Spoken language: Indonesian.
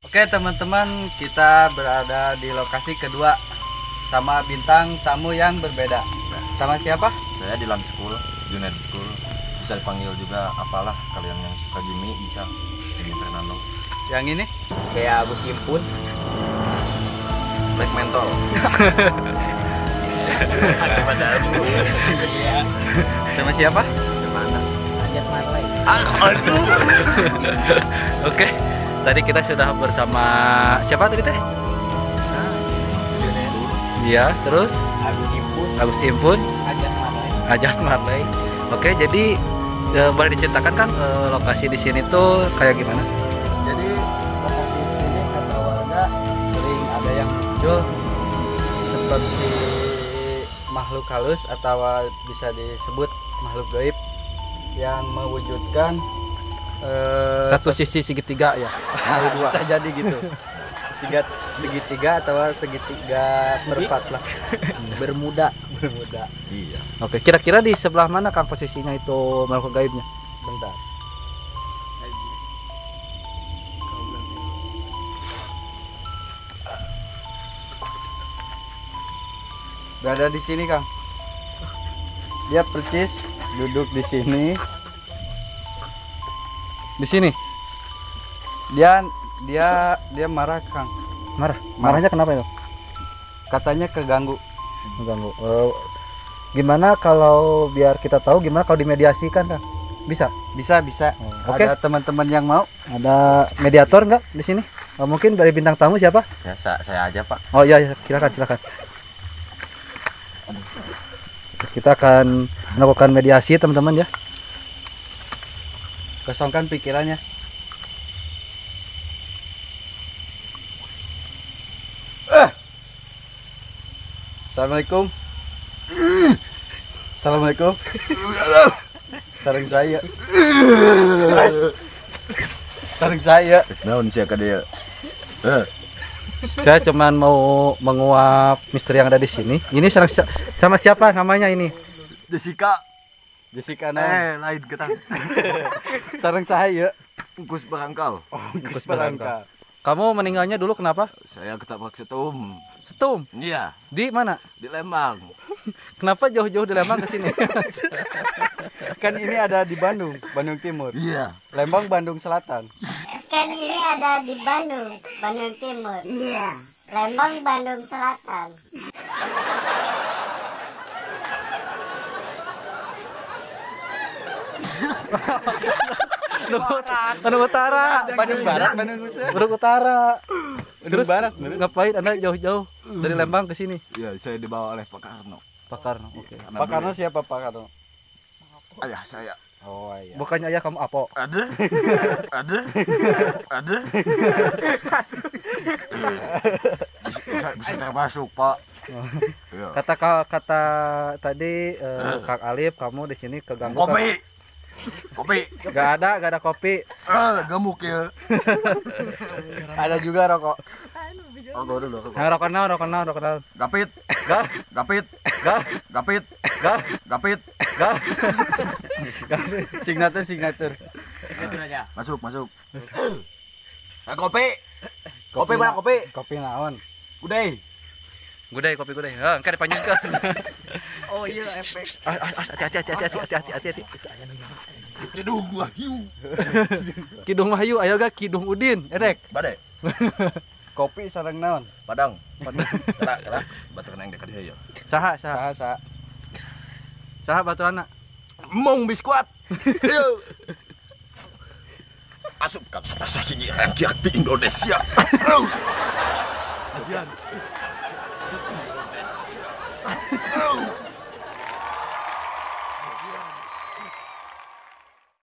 Oke teman-teman, kita berada di lokasi kedua sama bintang tamu yang berbeda. Sama siapa? Saya Dilan School, Junaid School. Bisa dipanggil juga apalah kalian yang suka Jimmy bisa jadi Fernando. Yang ini? Saya Agus Impun. Black Mental. Sama siapa? Mana? Ajat Marley. Aduh. Oke, tadi kita sudah bersama siapa tadi teh? Iya, terus Agus Impun. Agus Impun, Ajat Marley. Ajat Marley. Oke, jadi boleh diceritakan kan lokasi di sini tuh kayak gimana? Jadi lokasi ini kata warga sering ada yang muncul seperti makhluk halus atau bisa disebut makhluk gaib yang mewujudkan Satu sisi segitiga ya. bisa jadi gitu segitiga atau segitiga berempat lah. Bermuda. Iya. Oke, kira-kira di sebelah mana Kang posisinya itu makhluk gaibnya? Bentar, berada di sini Kang. Dia percis duduk di sini. Di sini. Dia marah Kang. Marah. Marahnya kenapa itu? Katanya keganggu. Mengganggu. Gimana kalau biar kita tahu gimana kalau dimediasikan Kang? Bisa? Bisa. Oke. Ada teman-teman yang mau? Ada mediator nggak di sini? Mungkin dari bintang tamu siapa? Ya, saya aja Pak. Oh iya, silakan. Kita akan melakukan mediasi teman-teman ya. Kosongkan pikirannya. Assalamualaikum. Assalamualaikum. Sareng saya. Sareng saya. Nah, ini siapa dia? Saya cuman mau menguap misteri yang ada di sini. Ini sama siapa namanya ini? Jessica. Jessica nah. Lain kita. Sareng saya. Gus Barangkal. Gus Barangka. Kamu meninggalnya dulu kenapa? Saya ketabrak setum. Setum. Iya, Di mana? di Lembang. Kenapa jauh-jauh di Lembang ke sini? Kan ini ada di Bandung, Bandung Timur. Iya. Lembang, Bandung Selatan. Kan ini ada di Bandung, Bandung Timur. Iya. Lembang, Bandung Selatan. Bandung Utara. Bandung Barat, Bandung Pusat. Bandung Utara. Bandung Barat. Ngapain Anda jauh-jauh dari Lembang ke sini? Iya, saya dibawa oleh Pak Karno. Pak Karno. Oke. Pak Karno siapa Pak Karno? Ayah saya. Oh iya. Bukannya ayah kamu Apo? Ada. Bisa termasuk Pak. Iya. Kata tadi Kang Alif kamu di sini keganggu. Kopi. Gak ada kopi. Gemuk ya. Ada juga rokok. Oh, dulu. Rokok naon. Gapit. Gak. Signatur. Masuk. Kopi. Kopi mana kopi? Kopi naon? Gudai kopi. Engke dipanjangkeun. Oh iya, efek. Hati-hati. Kidung Wahyu. Kidung Wahyu aya ga Kidung Udin, edek. Bade. Kopi sareng naon? Padang. Kerak. Baturan yang dekat ya. Saha. Saha baturanna? Mong biskuat. Yo. Asup kan saking rakyat di Indonesia. Ajian.